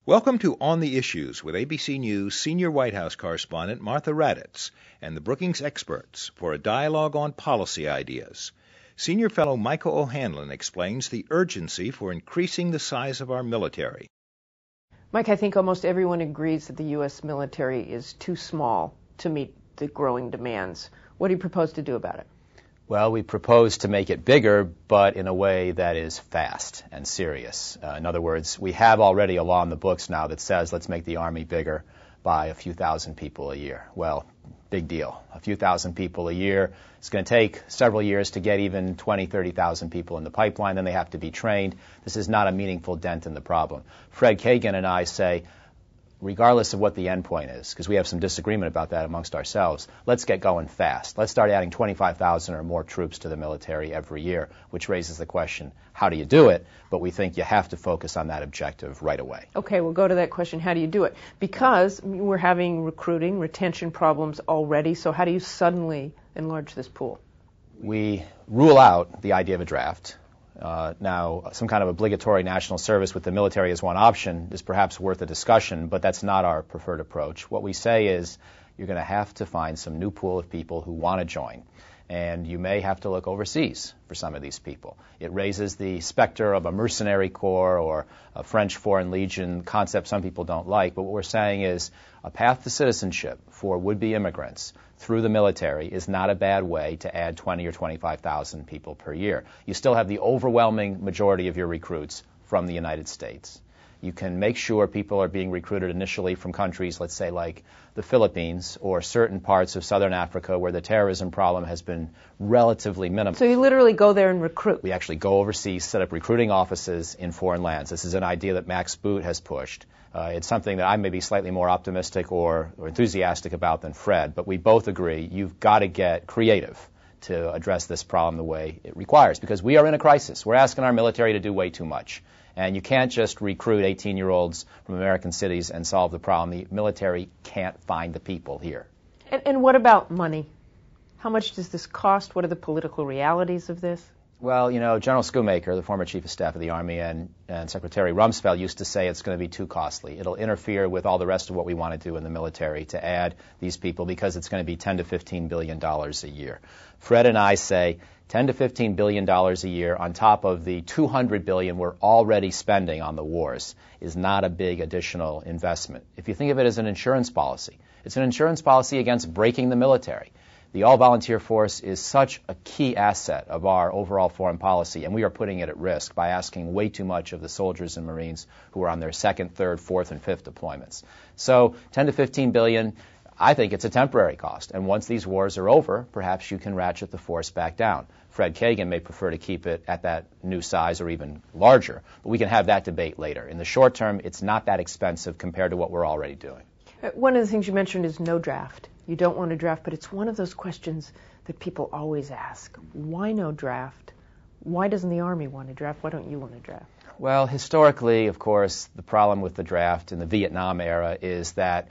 Welcome to On the Issues with ABC News senior White House correspondent Martha Raddatz and the Brookings experts for a dialogue on policy ideas. Senior fellow Michael O'Hanlon explains the urgency for increasing the size of our military. Mike, I think almost everyone agrees that the U.S. military is too small to meet the growing demands. What do you propose to do about it? Well, we propose to make it bigger, but in a way that is fast and serious. In other words, we have already a law in the books now that says let's make the Army bigger by a few thousand people a year. Well, big deal. A few thousand people a year. It's going to take several years to get even 20, 30,000 people in the pipeline. Then they have to be trained. This is not a meaningful dent in the problem. Fred Kagan and I say, regardless of what the end point is, because we have some disagreement about that amongst ourselves, let's get going fast. Let's start adding 25,000 or more troops to the military every year, which raises the question, how do you do it? But we think you have to focus on that objective right away. Okay, we'll go to that question, how do you do it? Because we're having recruiting, retention problems already, so how do you suddenly enlarge this pool? We rule out the idea of a draft. Now, some kind of obligatory national service with the military as one option is perhaps worth a discussion, but that's not our preferred approach. What we say is you're going to have to find some new pool of people who want to join, and you may have to look overseas for some of these people. It raises the specter of a mercenary corps or a French Foreign Legion concept some people don't like, but what we're saying is a path to citizenship for would-be immigrants through the military is not a bad way to add 20 or 25,000 people per year. You still have the overwhelming majority of your recruits from the United States. You can make sure people are being recruited initially from countries, let's say like the Philippines or certain parts of southern Africa where the terrorism problem has been relatively minimal. So you literally go there and recruit? We actually go overseas, set up recruiting offices in foreign lands. This is an idea that Max Boot has pushed. It's something that I may be slightly more optimistic or enthusiastic about than Fred, but we both agree you've got to get creative to address this problem the way it requires, because we are in a crisis. We're asking our military to do way too much. And you can't just recruit 18-year-olds from American cities and solve the problem. The military can't find the people here. And what about money? How much does this cost? What are the political realities of this? Well, you know, General Schoomaker, the former Chief of Staff of the Army, and Secretary Rumsfeld used to say it's going to be too costly. It'll interfere with all the rest of what we want to do in the military to add these people because it's going to be $10 to $15 billion a year. Fred and I say $10 to $15 billion a year on top of the $200 billion we're already spending on the wars is not a big additional investment. If you think of it as an insurance policy, it's an insurance policy against breaking the military. The all-volunteer force is such a key asset of our overall foreign policy, and we are putting it at risk by asking way too much of the soldiers and Marines who are on their second, third, fourth, and fifth deployments. So 10 to 15 billion, I think it's a temporary cost, and once these wars are over, perhaps you can ratchet the force back down. Fred Kagan may prefer to keep it at that new size or even larger, but we can have that debate later. In the short term, it's not that expensive compared to what we're already doing. One of the things you mentioned is no draft. You don't want to draft, but it's one of those questions that people always ask. Why no draft? Why doesn't the Army want to draft? Why don't you want to draft? Well, historically, of course, the problem with the draft in the Vietnam era is that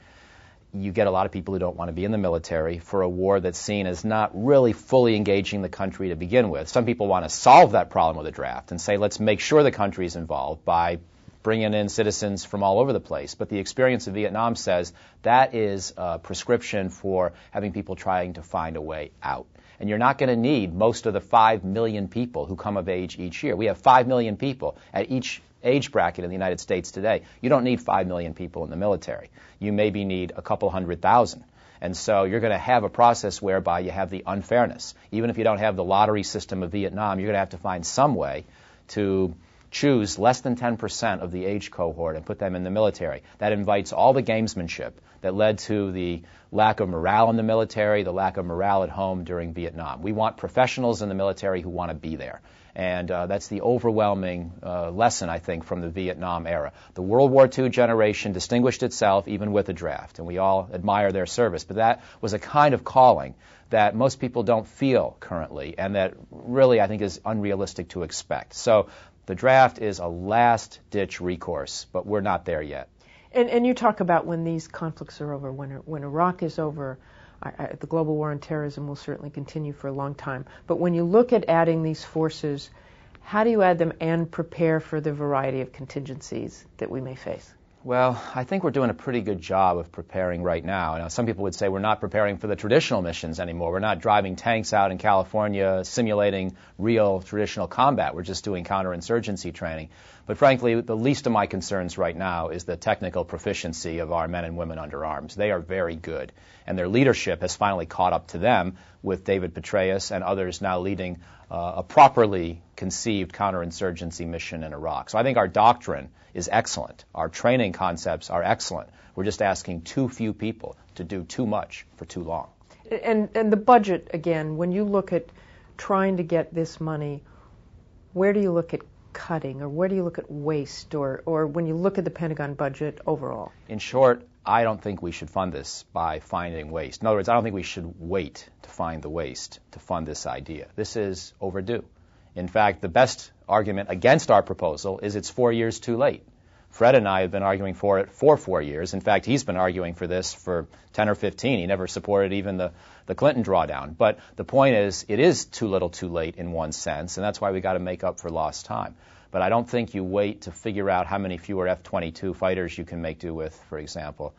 you get a lot of people who don't want to be in the military for a war that's seen as not really fully engaging the country to begin with. Some people want to solve that problem with a draft and say, let's make sure the country's involved by bringing in citizens from all over the place. But the experience of Vietnam says that is a prescription for having people trying to find a way out. And you're not going to need most of the 5 million people who come of age each year. We have 5 million people at each age bracket in the United States today. You don't need 5 million people in the military. You maybe need a couple 100,000. And so you're going to have a process whereby you have the unfairness. Even if you don't have the lottery system of Vietnam, you're going to have to find some way to choose less than 10% of the age cohort and put them in the military. That invites all the gamesmanship that led to the lack of morale in the military, the lack of morale at home during Vietnam. We want professionals in the military who want to be there. And that's the overwhelming lesson, I think, from the Vietnam era. The World War II generation distinguished itself even with a draft, and we all admire their service. But that was a kind of calling that most people don't feel currently, and that really, I think, is unrealistic to expect. So the draft is a last-ditch recourse, but we're not there yet. And you talk about when these conflicts are over, when Iraq is over, the global war on terrorism will certainly continue for a long time. But when you look at adding these forces, how do you add them and prepare for the variety of contingencies that we may face? Well, I think we're doing a pretty good job of preparing right now. Now, some people would say we're not preparing for the traditional missions anymore. We're not driving tanks out in California simulating real traditional combat. We're just doing counterinsurgency training. But frankly, the least of my concerns right now is the technical proficiency of our men and women under arms. They are very good, and their leadership has finally caught up to them, with David Petraeus and others now leading a properly conceived counterinsurgency mission in Iraq. So I think our doctrine is excellent. Our training concepts are excellent. We're just asking too few people to do too much for too long. And the budget, again, when you look at trying to get this money, where do you look at cutting, or where do you look at waste, or when you look at the Pentagon budget overall? In short, I don't think we should fund this by finding waste. In other words, I don't think we should wait to find the waste to fund this idea. This is overdue. In fact, the best argument against our proposal is it's 4 years too late. Fred and I have been arguing for it for 4 years. In fact, he's been arguing for this for 10 or 15. He never supported even the Clinton drawdown. But the point is, it is too little too late in one sense, and that's why we got to make up for lost time. But I don't think you wait to figure out how many fewer F-22 fighters you can make do with, for example,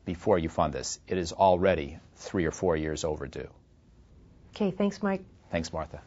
before you fund this. It is already 3 or 4 years overdue. Okay, thanks, Mike. Thanks, Martha.